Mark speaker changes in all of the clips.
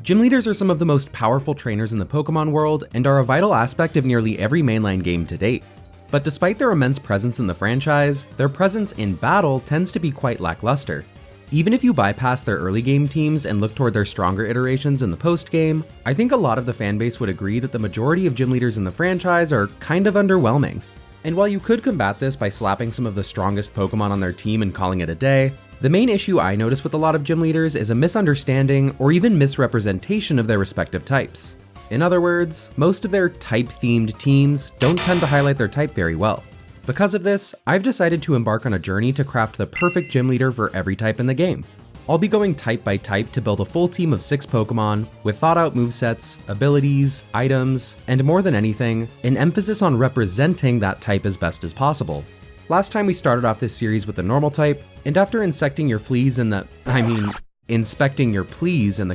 Speaker 1: Gym leaders are some of the most powerful trainers in the Pokemon world and are a vital aspect of nearly every mainline game to date. But despite their immense presence in the franchise, their presence in battle tends to be quite lackluster. Even if you bypass their early game teams and look toward their stronger iterations in the post-game, I think a lot of the fanbase would agree that the majority of gym leaders in the franchise are kind of underwhelming. And while you could combat this by slapping some of the strongest Pokemon on their team and calling it a day, the main issue I notice with a lot of gym leaders is a misunderstanding or even misrepresentation of their respective types. In other words, most of their type-themed teams don't tend to highlight their type very well. Because of this, I've decided to embark on a journey to craft the perfect gym leader for every type in the game. I'll be going type by type to build a full team of 6 Pokemon with thought-out movesets, abilities, items, and more than anything, an emphasis on representing that type as best as possible. Last time we started off this series with the normal type, and after inspecting your pleas in the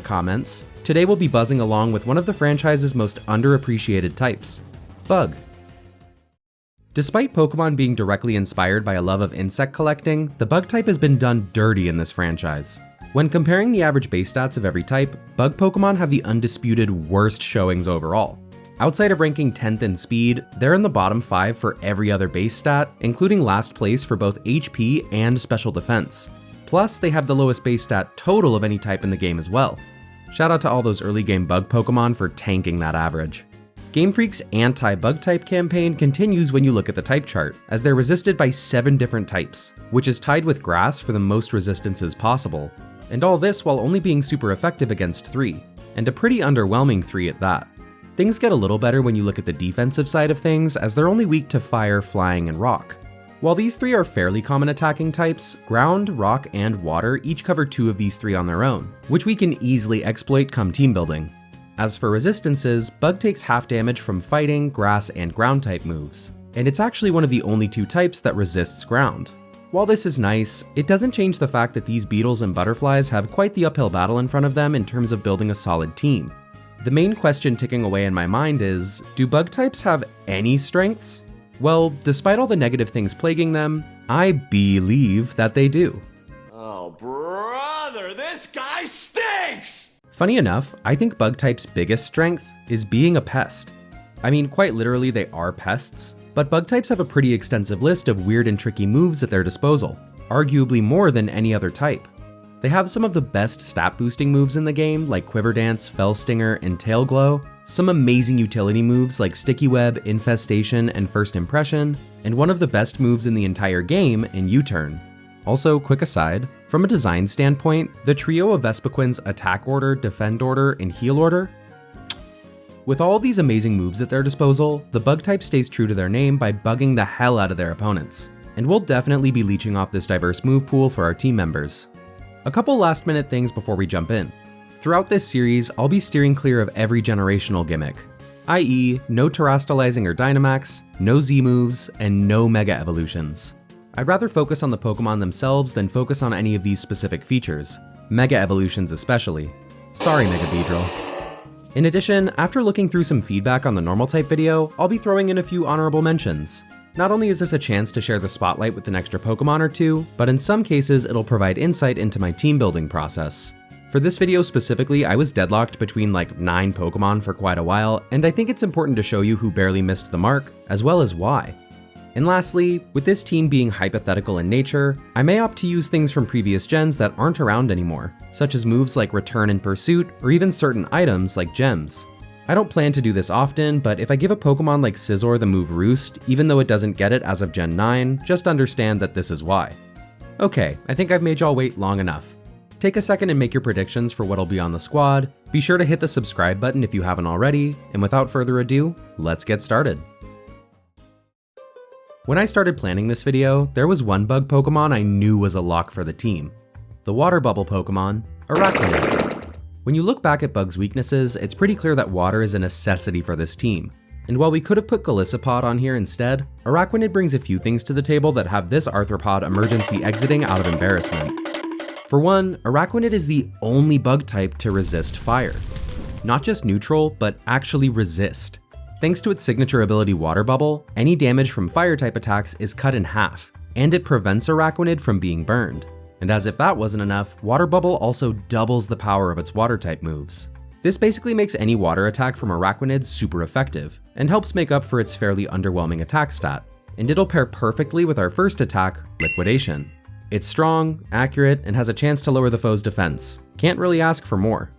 Speaker 1: comments, today we'll be buzzing along with one of the franchise's most underappreciated types, Bug. Despite Pokemon being directly inspired by a love of insect collecting, the Bug type has been done dirty in this franchise. When comparing the average base stats of every type, Bug Pokemon have the undisputed worst showings overall. Outside of ranking 10th in speed, they're in the bottom 5 for every other base stat, including last place for both HP and special defense. Plus, they have the lowest base stat total of any type in the game as well. Shout out to all those early game Bug Pokemon for tanking that average. Game Freak's anti-Bug type campaign continues when you look at the type chart, as they're resisted by 7 different types, which is tied with Grass for the most resistances possible. And all this while only being super effective against 3, and a pretty underwhelming 3 at that. Things get a little better when you look at the defensive side of things, as they're only weak to Fire, Flying, and Rock. While these 3 are fairly common attacking types, Ground, Rock, and Water each cover 2 of these 3 on their own, which we can easily exploit come team building. As for resistances, Bug takes half damage from Fighting, Grass, and Ground type moves, and it's actually one of the only 2 types that resists Ground. While this is nice, it doesn't change the fact that these beetles and butterflies have quite the uphill battle in front of them in terms of building a solid team. The main question ticking away in my mind is, do Bug types have any strengths? Well, despite all the negative things plaguing them, I believe that they do.
Speaker 2: Oh brother, this guy stinks!
Speaker 1: Funny enough, I think Bug type's biggest strength is being a pest. I mean, quite literally they are pests, but Bug types have a pretty extensive list of weird and tricky moves at their disposal, arguably more than any other type. They have some of the best stat boosting moves in the game, like Quiver Dance, Fell Stinger, and Tail Glow, some amazing utility moves like Sticky Web, Infestation, and First Impression, and one of the best moves in the entire game in U-Turn. Also, quick aside, from a design standpoint, the trio of Vespiquen's Attack Order, Defend Order, and Heal Order. With all these amazing moves at their disposal, the Bug type stays true to their name by bugging the hell out of their opponents, and we'll definitely be leeching off this diverse move pool for our team members. A couple last minute things before we jump in. Throughout this series, I'll be steering clear of every generational gimmick, i.e. no Terastallizing or Dynamax, no Z moves, and no Mega Evolutions. I'd rather focus on the Pokemon themselves than focus on any of these specific features, Mega Evolutions especially. Sorry, Mega Beedrill. In addition, after looking through some feedback on the normal type video, I'll be throwing in a few honorable mentions. Not only is this a chance to share the spotlight with an extra Pokemon or 2, but in some cases it'll provide insight into my team building process. For this video specifically, I was deadlocked between like 9 Pokemon for quite a while, and I think it's important to show you who barely missed the mark, as well as why. And lastly, with this team being hypothetical in nature, I may opt to use things from previous gens that aren't around anymore, such as moves like Return and Pursuit, or even certain items like gems. I don't plan to do this often, but if I give a Pokemon like Scizor the move Roost, even though it doesn't get it as of Gen 9, just understand that this is why. Okay, I think I've made y'all wait long enough. Take a second and make your predictions for what'll be on the squad, be sure to hit the subscribe button if you haven't already, and without further ado, let's get started. When I started planning this video, there was one Bug Pokemon I knew was a lock for the team. The Water Bubble Pokemon, Araquanid. When you look back at Bug's weaknesses, it's pretty clear that water is a necessity for this team. And while we could have put Golisopod on here instead, Araquanid brings a few things to the table that have this Arthropod emergency exiting out of embarrassment. For one, Araquanid is the only bug type to resist fire. Not just neutral, but actually resist. Thanks to its signature ability Water Bubble, any damage from fire type attacks is cut in half, and it prevents Araquanid from being burned. And as if that wasn't enough, Water Bubble also doubles the power of its water type moves. This basically makes any water attack from Araquanid super effective, and helps make up for its fairly underwhelming attack stat. And it'll pair perfectly with our first attack, Liquidation. It's strong, accurate, and has a chance to lower the foe's defense. Can't really ask for more.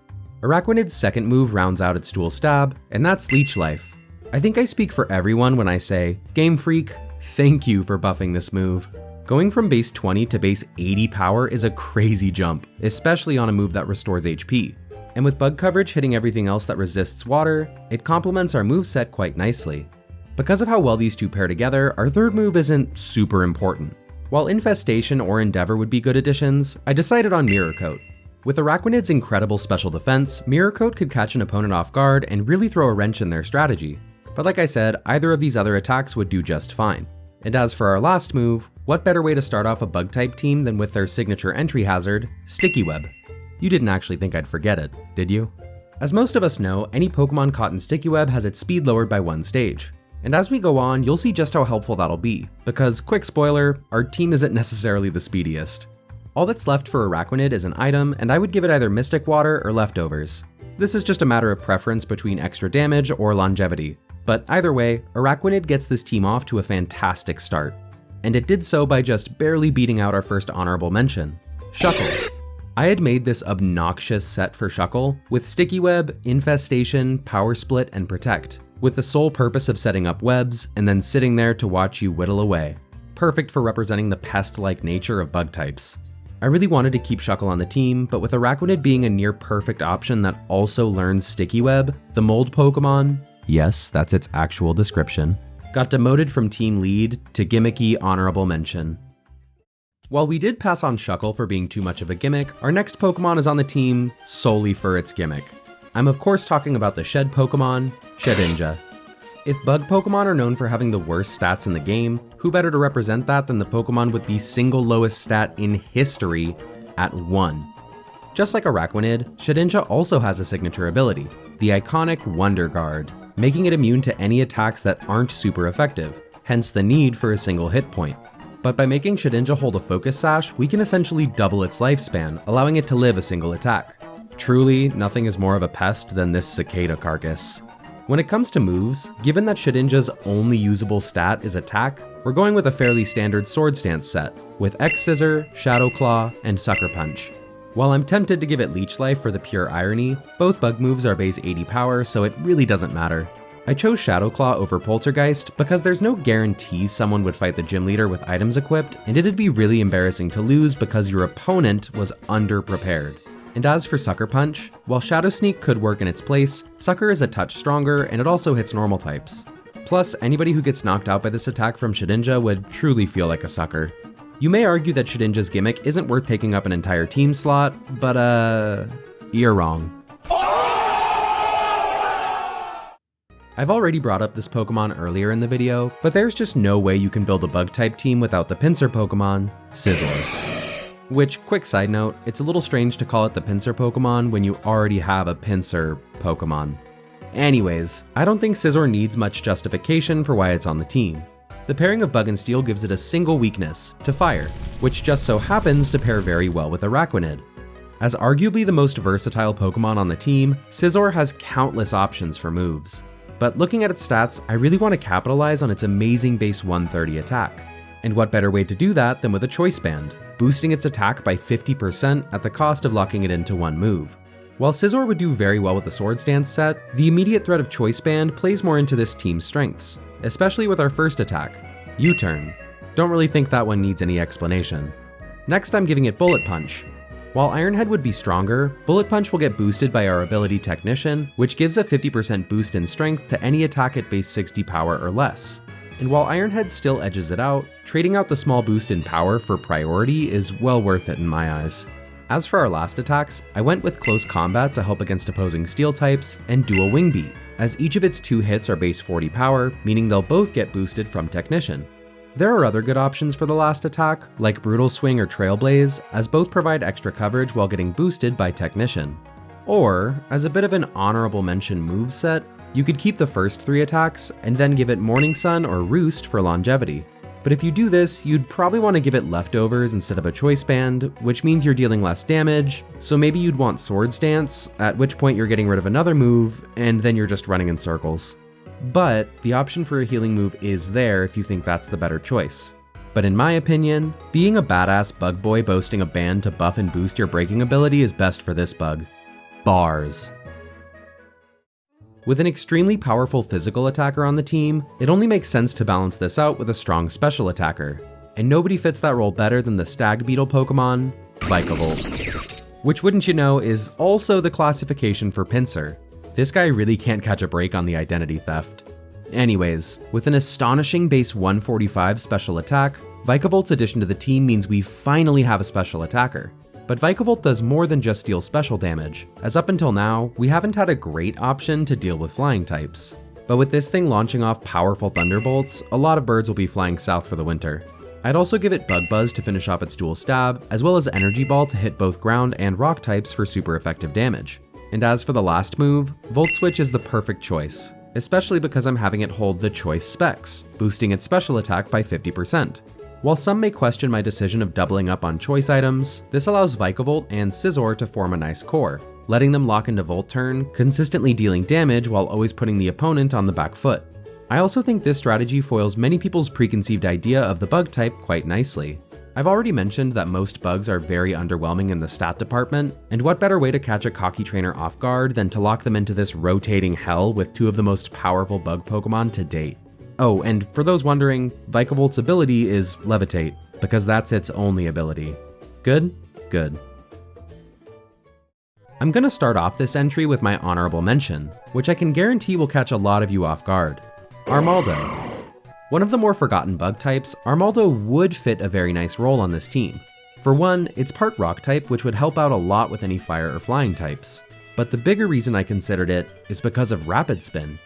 Speaker 1: Araquanid's second move rounds out its dual stab, and that's Leech Life. I think I speak for everyone when I say, Game Freak, thank you for buffing this move. Going from base 20 to base 80 power is a crazy jump, especially on a move that restores HP. And with bug coverage hitting everything else that resists water, it complements our moveset quite nicely. Because of how well these two pair together, our third move isn't super important. While Infestation or Endeavor would be good additions, I decided on Mirror Coat. With Araquanid's incredible special defense, Mirror Coat could catch an opponent off guard and really throw a wrench in their strategy. But like I said, either of these other attacks would do just fine. And as for our last move, what better way to start off a bug-type team than with their signature entry hazard, Sticky Web. You didn't actually think I'd forget it, did you? As most of us know, any Pokemon caught in Sticky Web has its speed lowered by 1 stage. And as we go on, you'll see just how helpful that'll be, because quick spoiler, our team isn't necessarily the speediest. All that's left for Araquanid is an item, and I would give it either Mystic Water or Leftovers. This is just a matter of preference between extra damage or longevity, but either way, Araquanid gets this team off to a fantastic start. And it did so by just barely beating out our first honorable mention, Shuckle. I had made this obnoxious set for Shuckle with Sticky Web, Infestation, Power Split, and Protect, with the sole purpose of setting up webs and then sitting there to watch you whittle away. Perfect for representing the pest-like nature of bug types. I really wanted to keep Shuckle on the team, but with Araquanid being a near perfect option that also learns Sticky Web, the mold Pokemon, yes, that's its actual description, got demoted from team lead to gimmicky honorable mention. While we did pass on Shuckle for being too much of a gimmick, our next Pokemon is on the team solely for its gimmick. I'm of course talking about the Shed Pokemon, Shedinja. If bug Pokemon are known for having the worst stats in the game, who better to represent that than the Pokemon with the single lowest stat in history at 1? Just like Araquanid, Shedinja also has a signature ability, the iconic Wonder Guard, making it immune to any attacks that aren't super effective, hence the need for a single hit point. But by making Shedinja hold a Focus Sash, we can essentially double its lifespan, allowing it to live a single attack. Truly, nothing is more of a pest than this cicada carcass. When it comes to moves, given that Shedinja's only usable stat is attack, we're going with a fairly standard Sword Stance set, with X-Scissor, Shadow Claw, and Sucker Punch. While I'm tempted to give it Leech Life for the pure irony, both bug moves are base 80 power, so it really doesn't matter. I chose Shadow Claw over Poltergeist because there's no guarantee someone would fight the gym leader with items equipped, and it'd be really embarrassing to lose because your opponent was underprepared. And as for Sucker Punch, while Shadow Sneak could work in its place, Sucker is a touch stronger and it also hits normal types. Plus, anybody who gets knocked out by this attack from Shedinja would truly feel like a sucker. You may argue that Shedinja's gimmick isn't worth taking up an entire team slot, but you're wrong. I've already brought up this Pokemon earlier in the video, but there's just no way you can build a bug-type team without the pincer Pokemon, Scizor. Which, quick side note, it's a little strange to call it the pincer Pokemon when you already have a pincer Pokemon. Anyways, I don't think Scizor needs much justification for why it's on the team. The pairing of Bug and Steel gives it a single weakness, to Fire, which just so happens to pair very well with Araquanid. As arguably the most versatile Pokemon on the team, Scizor has countless options for moves. But looking at its stats, I really want to capitalize on its amazing base 130 attack. And what better way to do that than with a Choice Band, boosting its attack by 50% at the cost of locking it into one move. While Scizor would do very well with the Sword Stance set, the immediate threat of Choice Band plays more into this team's strengths, especially with our first attack, U-Turn. Don't really think that one needs any explanation. Next, I'm giving it Bullet Punch. While Iron Head would be stronger, Bullet Punch will get boosted by our ability Technician, which gives a 50% boost in strength to any attack at base 60 power or less. And while Iron Head still edges it out, trading out the small boost in power for priority is well worth it in my eyes. As for our last attacks, I went with Close Combat to help against opposing steel types, and Dual Wing Beat, as each of its 2 hits are base 40 power, meaning they'll both get boosted from Technician. There are other good options for the last attack, like Brutal Swing or Trailblaze, as both provide extra coverage while getting boosted by Technician. Or, as a bit of an honorable mention moveset, you could keep the first 3 attacks and then give it Morning Sun or Roost for longevity. But if you do this, you'd probably want to give it leftovers instead of a choice band, which means you're dealing less damage, so maybe you'd want Swords Dance, at which point you're getting rid of another move, and then you're just running in circles. But the option for a healing move is there if you think that's the better choice. But in my opinion, being a badass bug boy boasting a band to buff and boost your breaking ability is best for this bug. Bars. With an extremely powerful physical attacker on the team, it only makes sense to balance this out with a strong special attacker. And nobody fits that role better than the Stag Beetle Pokemon, Vikavolt. Which, wouldn't you know, is also the classification for Pinsir. This guy really can't catch a break on the identity theft. Anyways, with an astonishing base 145 special attack, Vikavolt's addition to the team means we finally have a special attacker. But Vikavolt does more than just deal special damage, as up until now, we haven't had a great option to deal with flying types. But with this thing launching off powerful thunderbolts, a lot of birds will be flying south for the winter. I'd also give it Bug Buzz to finish off its dual stab, as well as Energy Ball to hit both ground and rock types for super effective damage. And as for the last move, Volt Switch is the perfect choice, especially because I'm having it hold the choice specs, boosting its special attack by 50%. While some may question my decision of doubling up on choice items, this allows Vikavolt and Scizor to form a nice core, letting them lock into Volt Turn, consistently dealing damage while always putting the opponent on the back foot. I also think this strategy foils many people's preconceived idea of the bug type quite nicely. I've already mentioned that most bugs are very underwhelming in the stat department, and what better way to catch a cocky trainer off guard than to lock them into this rotating hell with two of the most powerful bug Pokemon to date. Oh, and for those wondering, Vikavolt's ability is Levitate, because that's its only ability. Good? Good. I'm gonna start off this entry with my honorable mention, which I can guarantee will catch a lot of you off guard. Armaldo. One of the more forgotten bug types, Armaldo would fit a very nice role on this team. For one, it's part rock type, which would help out a lot with any fire or flying types. But the bigger reason I considered it is because of Rapid Spin.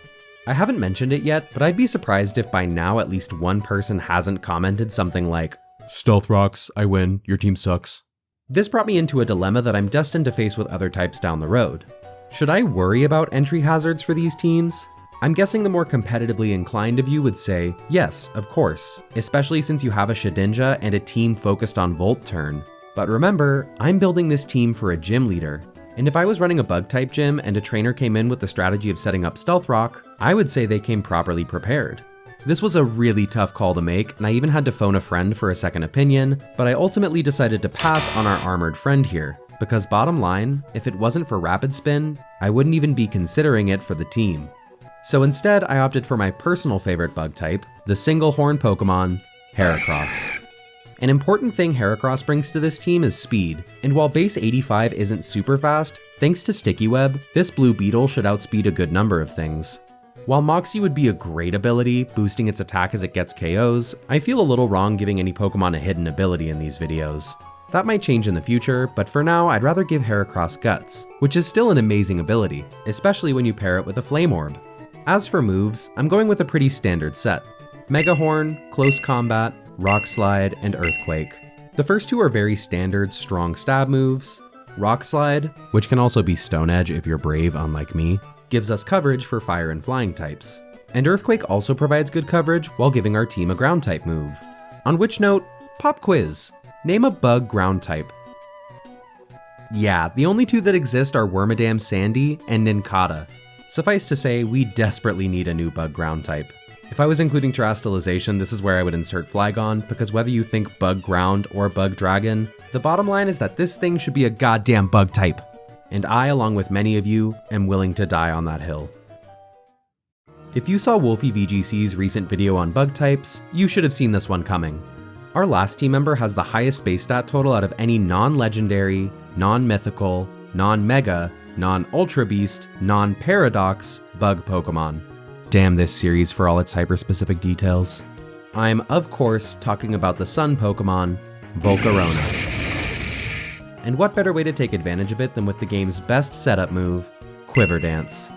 Speaker 1: I haven't mentioned it yet, but I'd be surprised if by now at least one person hasn't commented something like, "Stealth Rocks, I win, your team sucks." This brought me into a dilemma that I'm destined to face with other types down the road. Should I worry about entry hazards for these teams? I'm guessing the more competitively inclined of you would say, yes, of course, especially since you have a Shedinja and a team focused on Volt Turn. But remember, I'm building this team for a gym leader. And if I was running a bug type gym and a trainer came in with the strategy of setting up Stealth Rock, I would say they came properly prepared. This was a really tough call to make, and I even had to phone a friend for a second opinion, but I ultimately decided to pass on our armored friend here, because bottom line, if it wasn't for Rapid Spin, I wouldn't even be considering it for the team. So instead, I opted for my personal favorite bug type, the single horn Pokemon, Heracross. An important thing Heracross brings to this team is speed, and while base 85 isn't super fast, thanks to Sticky Web, this blue beetle should outspeed a good number of things. While Moxie would be a great ability, boosting its attack as it gets KOs, I feel a little wrong giving any Pokemon a hidden ability in these videos. That might change in the future, but for now I'd rather give Heracross Guts, which is still an amazing ability, especially when you pair it with a Flame Orb. As for moves, I'm going with a pretty standard set. Mega Horn, Close Combat, Rock Slide, and Earthquake. The first two are very standard, strong stab moves. Rock Slide, which can also be Stone Edge if you're brave unlike me, gives us coverage for fire and flying types. And Earthquake also provides good coverage while giving our team a ground type move. On which note, pop quiz. Name a bug ground type. Yeah, the only two that exist are Wormadam Sandy and Nincada. Suffice to say, we desperately need a new bug ground type. If I was including Terastallization, this is where I would insert Flygon, because whether you think Bug Ground or Bug Dragon, the bottom line is that this thing should be a goddamn bug type. And I, along with many of you, am willing to die on that hill. If you saw Wolfie VGC's recent video on bug types, you should have seen this one coming. Our last team member has the highest base stat total out of any non-legendary, non-mythical, non-mega, non-ultra beast, non-paradox bug Pokemon. Damn this series for all its hyper-specific details. I'm, of course, talking about the sun Pokemon, Volcarona. And what better way to take advantage of it than with the game's best setup move, Quiver Dance.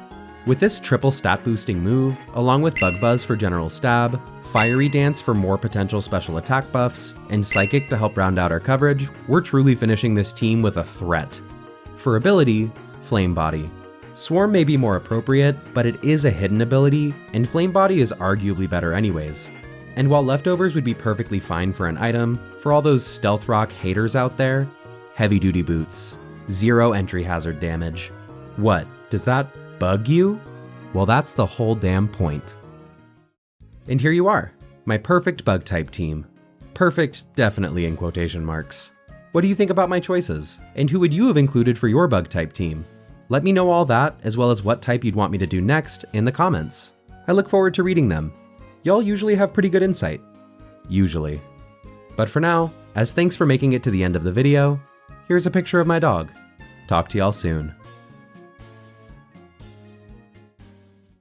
Speaker 1: With this triple stat boosting move, along with Bug Buzz for general stab, Fiery Dance for more potential special attack buffs, and Psychic to help round out our coverage, we're truly finishing this team with a threat. For ability, Flame Body. Swarm may be more appropriate, but it is a hidden ability, and Flame Body is arguably better anyways. And while leftovers would be perfectly fine for an item, for all those stealth rock haters out there, heavy duty boots, 0 entry hazard damage. What, does that bug you? Well, that's the whole damn point. And here you are, my perfect bug type team. Perfect, definitely in quotation marks. What do you think about my choices? And who would you have included for your bug type team? Let me know all that, as well as what type you'd want me to do next, in the comments. I look forward to reading them. Y'all usually have pretty good insight. Usually. But for now, as thanks for making it to the end of the video, here's a picture of my dog. Talk to y'all soon.